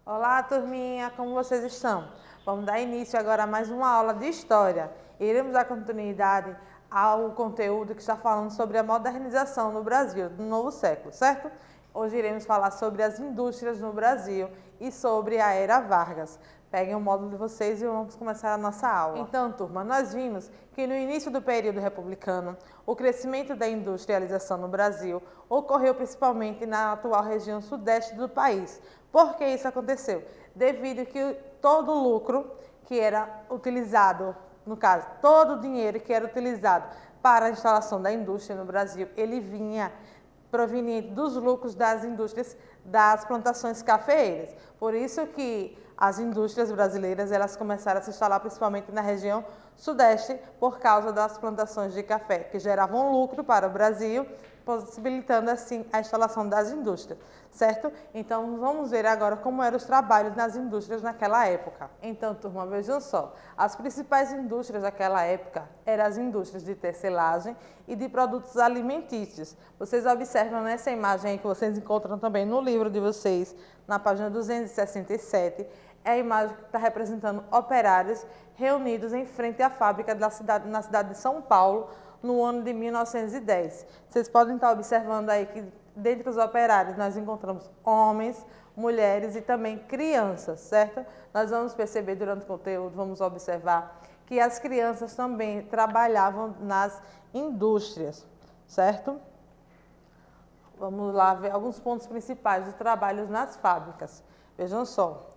Olá, turminha, como vocês estão? Vamos dar início agora a mais uma aula de História. Iremos dar continuidade ao conteúdo que está falando sobre a modernização no Brasil do novo século, certo? Hoje iremos falar sobre as indústrias no Brasil e sobre a Era Vargas. Peguem o módulo de vocês e vamos começar a nossa aula. Então, turma, nós vimos que no início do período republicano, o crescimento da industrialização no Brasil ocorreu principalmente na atual região sudeste do país. Por que isso aconteceu? Devido que todo o lucro que era utilizado, no caso, todo o dinheiro que era utilizado para a instalação da indústria no Brasil, ele vinha proveniente dos lucros das indústrias das plantações cafeeiras. Por isso que as indústrias brasileiras elas começaram a se instalar principalmente na região sudeste por causa das plantações de café, que geravam lucro para o Brasil, possibilitando assim a instalação das indústrias, certo? Então vamos ver agora como eram os trabalhos nas indústrias naquela época. Então, turma, vejam só, as principais indústrias daquela época eram as indústrias de tecelagem e de produtos alimentícios. Vocês observam nessa imagem aí que vocês encontram também no livro de vocês, na página 267, é a imagem que está representando operários reunidos em frente à fábrica na cidade de São Paulo, no ano de 1910. Vocês podem estar observando aí que dentre os operários nós encontramos homens, mulheres e também crianças, certo? Nós vamos perceber durante o conteúdo, vamos observar que as crianças também trabalhavam nas indústrias, certo? Vamos lá ver alguns pontos principais dos trabalhos nas fábricas. Vejam só,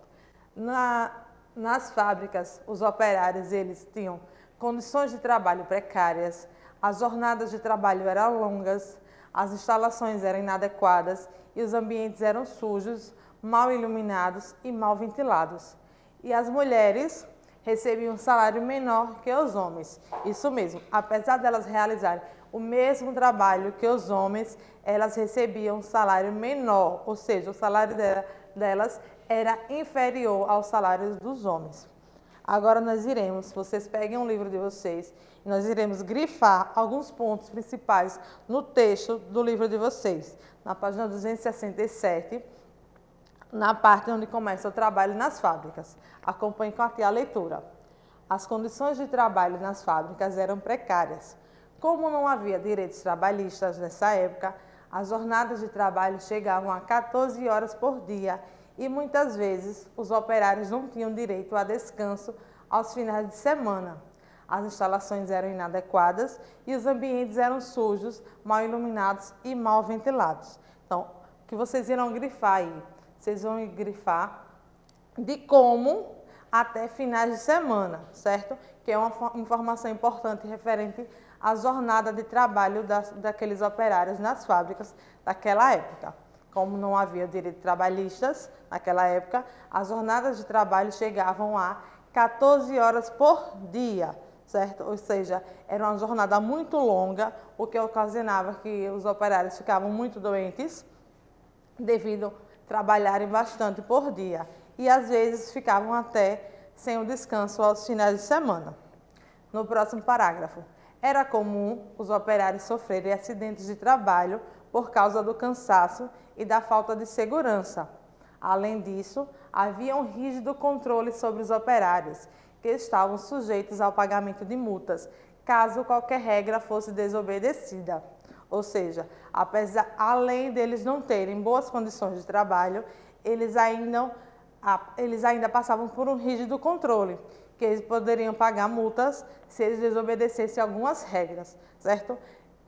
nas fábricas os operários eles tinham condições de trabalho precárias, as jornadas de trabalho eram longas, as instalações eram inadequadas e os ambientes eram sujos, mal iluminados e mal ventilados. E as mulheres recebiam um salário menor que os homens. Isso mesmo, apesar delas realizarem o mesmo trabalho que os homens, elas recebiam um salário menor, ou seja, o salário delas era inferior aos salários dos homens. Agora vocês peguem um livro de vocês, e nós iremos grifar alguns pontos principais no texto do livro de vocês. Na página 267, na parte onde começa o trabalho nas fábricas. Acompanhe com aqui a leitura. As condições de trabalho nas fábricas eram precárias. Como não havia direitos trabalhistas nessa época, as jornadas de trabalho chegavam a 14 horas por dia e muitas vezes os operários não tinham direito a descanso aos finais de semana. As instalações eram inadequadas e os ambientes eram sujos, mal iluminados e mal ventilados. Então, o que vocês irão grifar aí? Vocês vão grifar de como até finais de semana, certo? Que é uma informação importante referente à jornada de trabalho daqueles operários nas fábricas daquela época. Como não havia direitos trabalhistas naquela época, as jornadas de trabalho chegavam a 14 horas por dia, certo? Ou seja, era uma jornada muito longa, o que ocasionava que os operários ficavam muito doentes devido a trabalharem bastante por dia e às vezes ficavam até sem o descanso aos finais de semana. No próximo parágrafo, era comum os operários sofrerem acidentes de trabalho por causa do cansaço e da falta de segurança. Além disso, havia um rígido controle sobre os operários, que estavam sujeitos ao pagamento de multas, caso qualquer regra fosse desobedecida. Ou seja, além deles não terem boas condições de trabalho, eles ainda passavam por um rígido controle, que eles poderiam pagar multas se eles desobedecessem algumas regras, certo?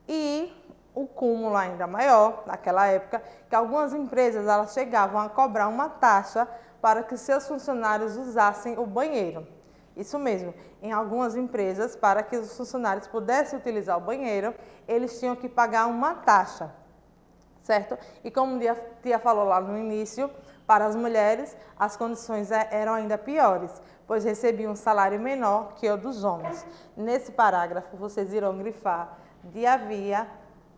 E o cúmulo ainda maior, naquela época, que algumas empresas elas chegavam a cobrar uma taxa para que seus funcionários usassem o banheiro. Isso mesmo, em algumas empresas, para que os funcionários pudessem utilizar o banheiro, eles tinham que pagar uma taxa, certo? E como a tia falou lá no início, para as mulheres, as condições eram ainda piores, pois recebiam um salário menor que o dos homens. Nesse parágrafo, vocês irão grifar de havia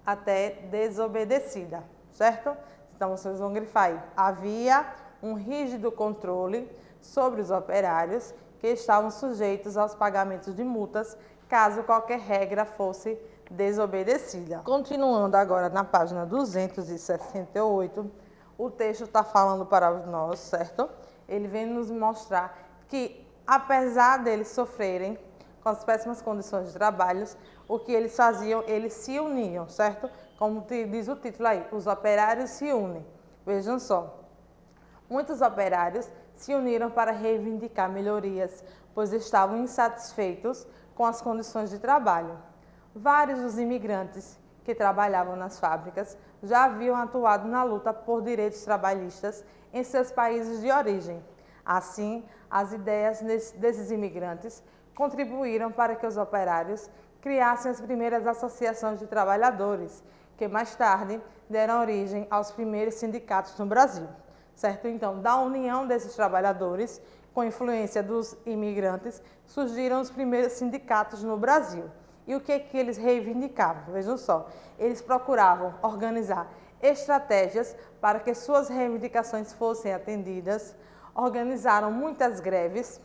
até desobedecida, certo? Então, vocês vão grifar aí. Havia um rígido controle sobre os operários que estavam sujeitos aos pagamentos de multas caso qualquer regra fosse desobedecida. Continuando agora na página 268, o texto está falando para nós, certo? Ele vem nos mostrar que, apesar deles sofrerem com as péssimas condições de trabalho, o que eles faziam, eles se uniam, certo? Como diz o título aí, os operários se unem. Vejam só, muitos operários se uniram para reivindicar melhorias, pois estavam insatisfeitos com as condições de trabalho. Vários dos imigrantes que trabalhavam nas fábricas já haviam atuado na luta por direitos trabalhistas em seus países de origem. Assim, as ideias desses imigrantes contribuíram para que os operários criassem as primeiras associações de trabalhadores, que mais tarde deram origem aos primeiros sindicatos no Brasil, certo? Então, da união desses trabalhadores, com influência dos imigrantes, surgiram os primeiros sindicatos no Brasil. E o que eles reivindicavam? Vejam só, eles procuravam organizar estratégias para que suas reivindicações fossem atendidas, organizaram muitas greves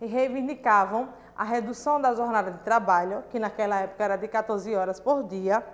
e reivindicavam a redução da jornada de trabalho, que naquela época era de 14 horas por dia,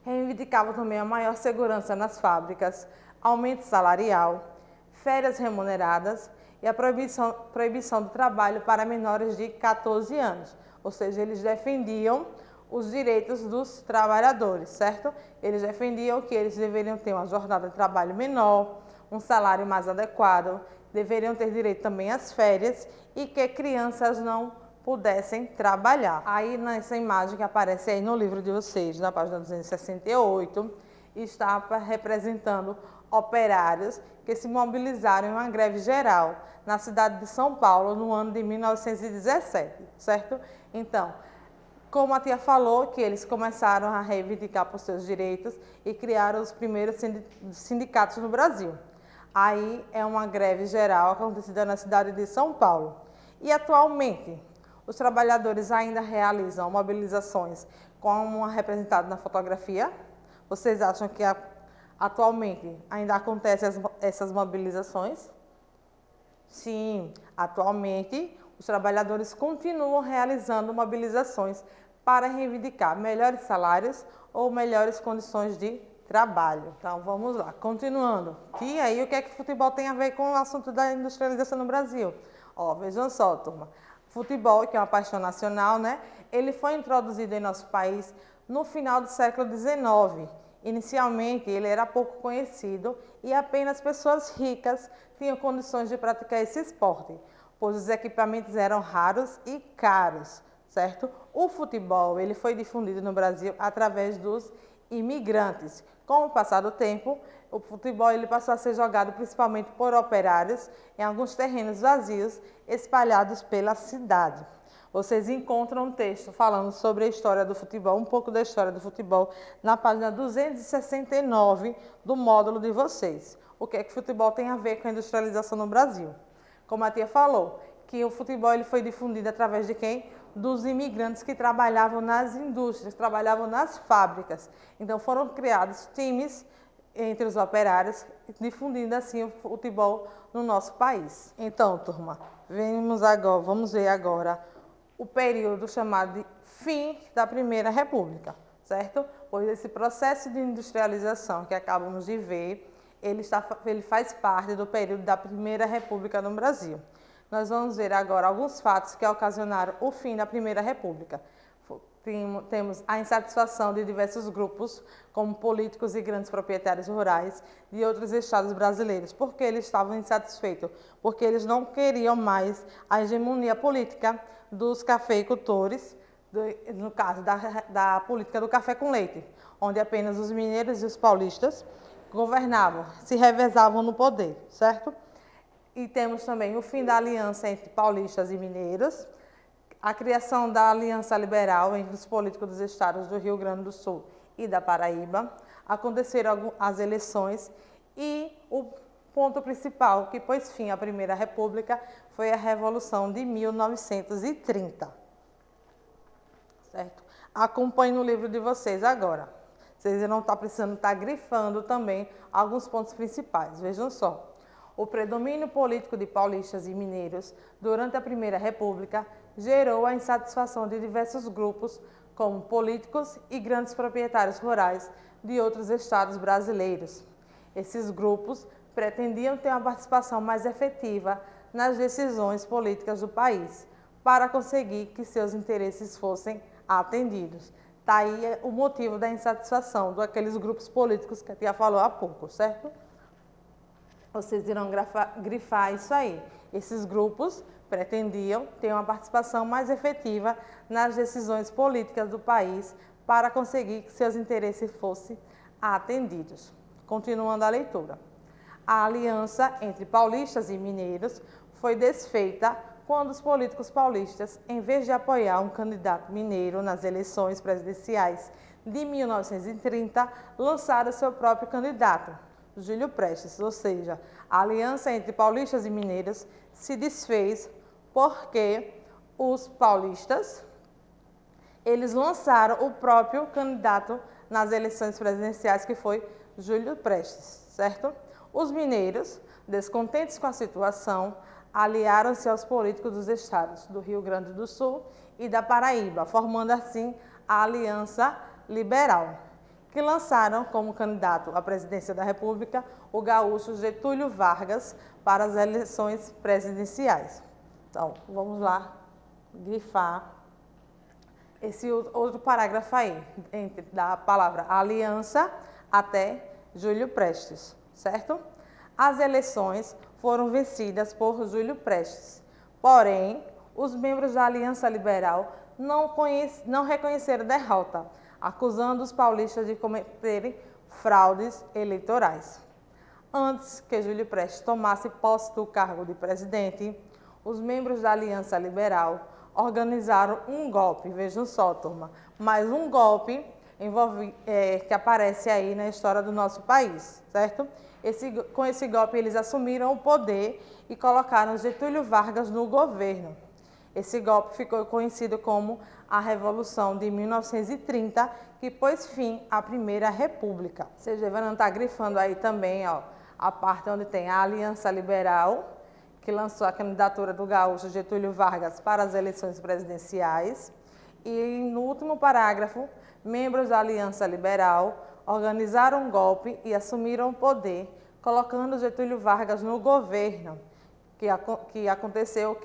reivindicavam também a maior segurança nas fábricas, aumento salarial, férias remuneradas e a proibição do trabalho para menores de 14 anos. Ou seja, eles defendiam os direitos dos trabalhadores, certo? Eles defendiam que eles deveriam ter uma jornada de trabalho menor, um salário mais adequado, deveriam ter direito também às férias e que crianças não pudessem trabalhar. Aí nessa imagem que aparece aí no livro de vocês, na página 268, está representando operários que se mobilizaram em uma greve geral na cidade de São Paulo no ano de 1917, certo? Então, como a tia falou, que eles começaram a reivindicar por seus direitos e criaram os primeiros sindicatos no Brasil. Aí é uma greve geral acontecida na cidade de São Paulo. E atualmente, os trabalhadores ainda realizam mobilizações como representado na fotografia? Vocês acham que atualmente ainda acontecem essas mobilizações? Sim, atualmente os trabalhadores continuam realizando mobilizações para reivindicar melhores salários ou melhores condições de trabalho. Então vamos lá, continuando. E aí o que é que futebol tem a ver com o assunto da industrialização no Brasil? Ó, vejam só, turma. Futebol, que é uma paixão nacional, né? Ele foi introduzido em nosso país no final do século XIX. Inicialmente, ele era pouco conhecido e apenas pessoas ricas tinham condições de praticar esse esporte, pois os equipamentos eram raros e caros, certo? O futebol, ele foi difundido no Brasil através dos imigrantes. Com o passar do tempo, o futebol ele passou a ser jogado principalmente por operários em alguns terrenos vazios espalhados pela cidade. Vocês encontram um texto falando sobre a história do futebol, um pouco da história do futebol, na página 269 do módulo de vocês. O que é que o futebol tem a ver com a industrialização no Brasil? Como a tia falou, que o futebol ele foi difundido através de quem? Dos imigrantes que trabalhavam nas indústrias, trabalhavam nas fábricas. Então foram criados times entre os operários, difundindo assim o futebol no nosso país. Então, turma, vamos ver agora o período chamado de fim da Primeira República, certo? Pois esse processo de industrialização que acabamos de ver, ele faz parte do período da Primeira República no Brasil. Nós vamos ver agora alguns fatos que ocasionaram o fim da Primeira República. Temos a insatisfação de diversos grupos, como políticos e grandes proprietários rurais de outros estados brasileiros. Por que eles estavam insatisfeitos? Porque eles não queriam mais a hegemonia política dos cafeicultores, no caso da política do café com leite, onde apenas os mineiros e os paulistas governavam, se revezavam no poder, certo? E temos também o fim da aliança entre paulistas e mineiros, a criação da Aliança Liberal entre os políticos dos estados do Rio Grande do Sul e da Paraíba, aconteceram as eleições e o ponto principal que pôs fim à Primeira República foi a Revolução de 1930. Certo? Acompanhe no livro de vocês agora. Vocês não estão precisando estar grifando também alguns pontos principais. Vejam só. O predomínio político de paulistas e mineiros durante a Primeira República gerou a insatisfação de diversos grupos, como políticos e grandes proprietários rurais de outros estados brasileiros. Esses grupos pretendiam ter uma participação mais efetiva nas decisões políticas do país, para conseguir que seus interesses fossem atendidos. Está aí o motivo da insatisfação daqueles grupos políticos que a tia falou há pouco, certo? Vocês irão grifar isso aí. Esses grupos pretendiam ter uma participação mais efetiva nas decisões políticas do país para conseguir que seus interesses fossem atendidos. Continuando a leitura. A aliança entre paulistas e mineiros foi desfeita quando os políticos paulistas, em vez de apoiar um candidato mineiro nas eleições presidenciais de 1930, lançaram seu próprio candidato, Júlio Prestes, ou seja, a aliança entre paulistas e mineiros se desfez porque os paulistas, eles lançaram o próprio candidato nas eleições presidenciais, que foi Júlio Prestes, certo? Os mineiros, descontentes com a situação, aliaram-se aos políticos dos estados do Rio Grande do Sul e da Paraíba, formando assim a Aliança Liberal, que lançaram como candidato à presidência da República o gaúcho Getúlio Vargas para as eleições presidenciais. Então, vamos lá grifar esse outro parágrafo aí, da palavra aliança até Júlio Prestes, certo? As eleições foram vencidas por Júlio Prestes, porém, os membros da Aliança Liberal não reconheceram derrota, acusando os paulistas de cometerem fraudes eleitorais. Antes que Júlio Prestes tomasse posse do cargo de presidente, os membros da Aliança Liberal organizaram um golpe, vejam só, turma, mais um golpe que aparece aí na história do nosso país, certo? Com esse golpe eles assumiram o poder e colocaram Getúlio Vargas no governo. Esse golpe ficou conhecido como a Revolução de 1930, que pôs fim à Primeira República. Vocês devem estar grifando aí também, ó, a parte onde tem a Aliança Liberal, que lançou a candidatura do gaúcho Getúlio Vargas para as eleições presidenciais. E no último parágrafo, membros da Aliança Liberal organizaram um golpe e assumiram o poder, colocando Getúlio Vargas no governo, que aconteceu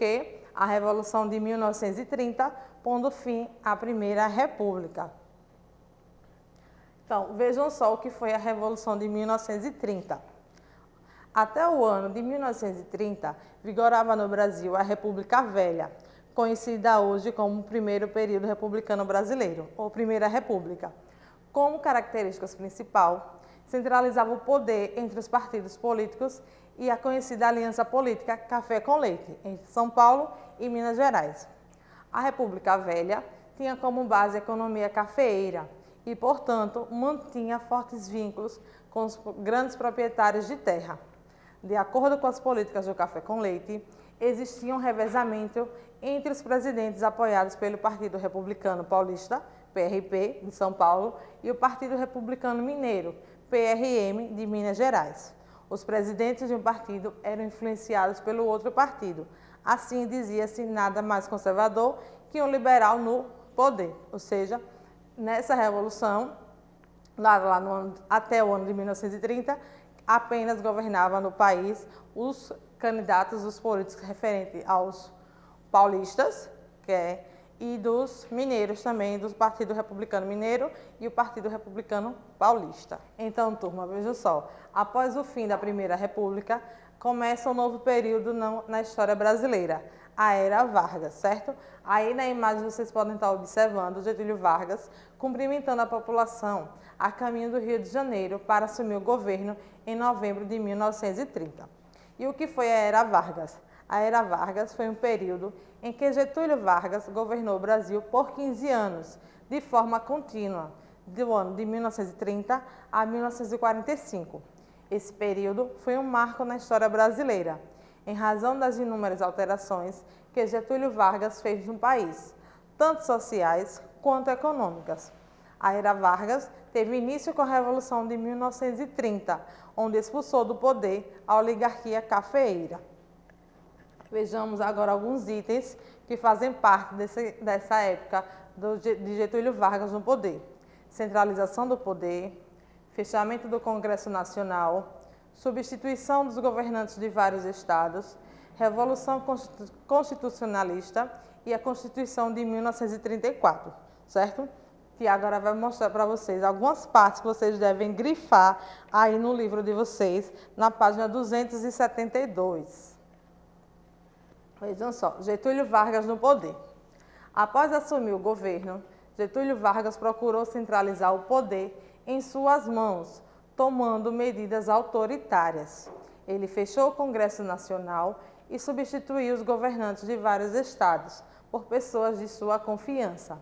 a Revolução de 1930, pondo fim à Primeira República. Então, vejam só o que foi a Revolução de 1930. Até o ano de 1930, vigorava no Brasil a República Velha, conhecida hoje como o primeiro período republicano brasileiro, ou Primeira República. Como características principal, centralizava o poder entre os partidos políticos e a conhecida aliança política Café com Leite, entre São Paulo e Minas Gerais. A República Velha tinha como base a economia cafeeira e, portanto, mantinha fortes vínculos com os grandes proprietários de terra. De acordo com as políticas do Café com Leite, existia um revezamento entre os presidentes apoiados pelo Partido Republicano Paulista, PRP, de São Paulo, e o Partido Republicano Mineiro, PRM, de Minas Gerais. Os presidentes de um partido eram influenciados pelo outro partido. Assim, dizia-se nada mais conservador que um liberal no poder. Ou seja, nessa revolução, até o ano de 1930, apenas governava no país os candidatos dos políticos referentes aos paulistas, e dos mineiros também, do Partido Republicano Mineiro e o Partido Republicano Paulista. Então, turma, veja só, após o fim da Primeira República, começa um novo período na história brasileira, a Era Vargas, certo? Aí na imagem vocês podem estar observando Getúlio Vargas cumprimentando a população a caminho do Rio de Janeiro para assumir o governo em novembro de 1930. E o que foi a Era Vargas? A Era Vargas foi um período em que Getúlio Vargas governou o Brasil por 15 anos, de forma contínua, do ano de 1930 a 1945. Esse período foi um marco na história brasileira, em razão das inúmeras alterações que Getúlio Vargas fez no país, tanto sociais quanto econômicas. A era Vargas teve início com a Revolução de 1930, onde expulsou do poder a oligarquia cafeeira. Vejamos agora alguns itens que fazem parte dessa época de Getúlio Vargas no poder. Centralização do poder, fechamento do Congresso Nacional, substituição dos governantes de vários estados, Revolução Constitucionalista e a Constituição de 1934, certo? Que agora vai mostrar para vocês algumas partes que vocês devem grifar aí no livro de vocês, na página 272. Vejam só, Getúlio Vargas no poder. Após assumir o governo, Getúlio Vargas procurou centralizar o poder em suas mãos, tomando medidas autoritárias. Ele fechou o Congresso Nacional e substituiu os governantes de vários estados por pessoas de sua confiança.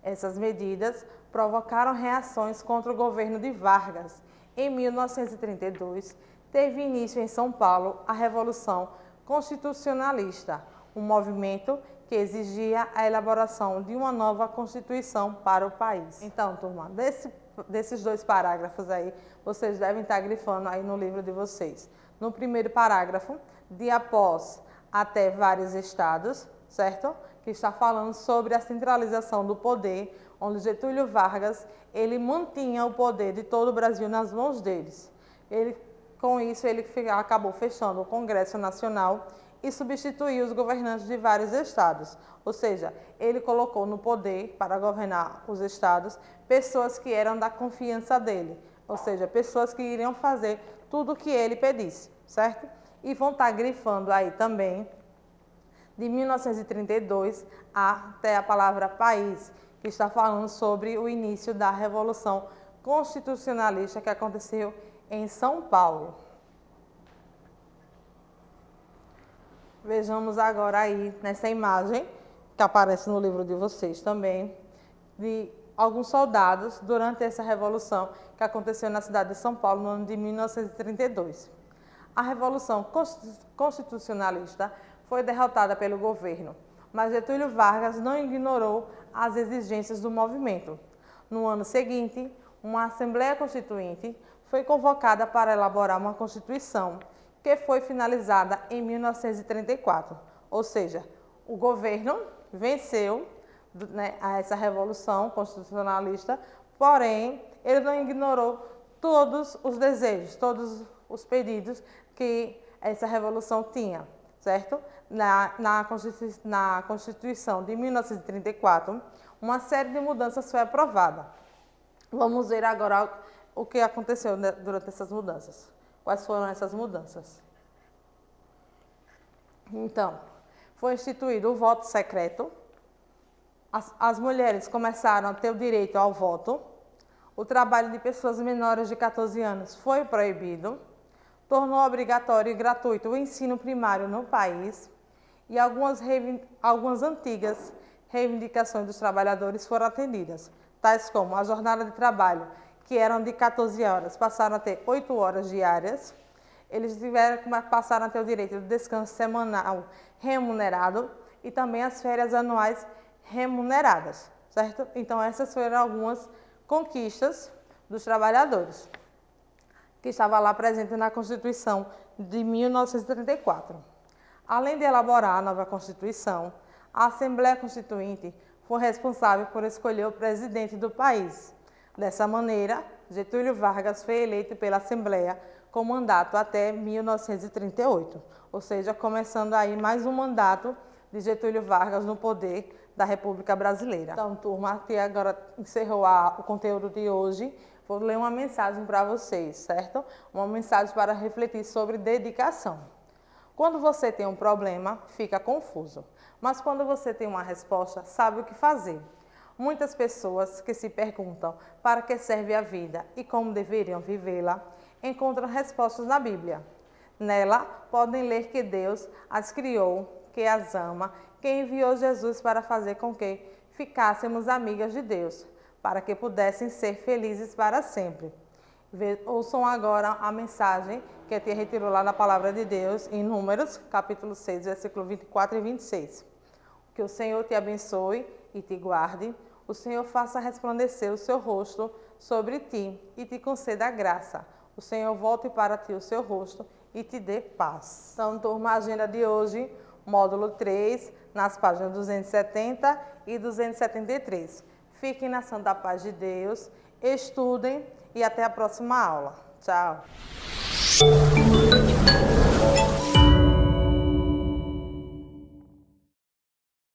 Essas medidas provocaram reações contra o governo de Vargas. Em 1932, teve início em São Paulo a Revolução Constitucionalista, um movimento que exigia a elaboração de uma nova Constituição para o país. Então, turma, desses dois parágrafos aí, vocês devem estar grifando aí no livro de vocês. No primeiro parágrafo, de após até vários estados, certo? Que está falando sobre a centralização do poder, onde Getúlio Vargas, ele mantinha o poder de todo o Brasil nas mãos deles. Com isso, ele acabou fechando o Congresso Nacional e substituiu os governantes de vários estados. Ou seja, ele colocou no poder, para governar os estados, pessoas que eram da confiança dele. Ou seja, pessoas que iriam fazer tudo o que ele pedisse, certo? E vão estar grifando aí também, de 1932 até a palavra país, que está falando sobre o início da Revolução Constitucionalista que aconteceu em São Paulo. Vejamos agora aí nessa imagem, que aparece no livro de vocês também, de alguns soldados durante essa revolução que aconteceu na cidade de São Paulo no ano de 1932. A Revolução Constitucionalista foi derrotada pelo governo, mas Getúlio Vargas não ignorou as exigências do movimento. No ano seguinte, uma Assembleia Constituinte foi convocada para elaborar uma Constituição, que foi finalizada em 1934. Ou seja, o governo venceu, né, essa Revolução Constitucionalista, porém, ele não ignorou todos os desejos, todos os pedidos que essa revolução tinha, certo? Na Constituição de 1934, uma série de mudanças foi aprovada. Vamos ver agora o que aconteceu durante essas mudanças. Quais foram essas mudanças? Então, foi instituído o voto secreto, as mulheres começaram a ter o direito ao voto, o trabalho de pessoas menores de 14 anos foi proibido, tornou obrigatório e gratuito o ensino primário no país e algumas antigas reivindicações dos trabalhadores foram atendidas, tais como a jornada de trabalho, que eram de 14 horas, passaram a ter 8 horas diárias. Eles passaram a ter o direito do descanso semanal remunerado e também as férias anuais remuneradas, certo? Então, essas foram algumas conquistas dos trabalhadores, que estava lá presente na Constituição de 1934. Além de elaborar a nova Constituição, a Assembleia Constituinte foi responsável por escolher o presidente do país. Dessa maneira, Getúlio Vargas foi eleito pela Assembleia com mandato até 1938, ou seja, começando aí mais um mandato de Getúlio Vargas no poder da República Brasileira. Então, turma, que agora encerrou o conteúdo de hoje, vou ler uma mensagem para vocês, certo? Uma mensagem para refletir sobre dedicação. Quando você tem um problema, fica confuso, mas quando você tem uma resposta, sabe o que fazer. Muitas pessoas que se perguntam para que serve a vida e como deveriam vivê-la, encontram respostas na Bíblia. Nela, podem ler que Deus as criou, que as ama, que enviou Jesus para fazer com que ficássemos amigas de Deus, para que pudessem ser felizes para sempre. Ouçam agora a mensagem que te retirou lá na Palavra de Deus, em Números, capítulo 6, versículo 24 e 26. Que o Senhor te abençoe e te guarde. O Senhor faça resplandecer o seu rosto sobre ti e te conceda graça. O Senhor volte para ti o seu rosto e te dê paz. Então, turma, a agenda de hoje, módulo 3, nas páginas 270 e 273. Fiquem na santa paz de Deus, estudem e até a próxima aula. Tchau!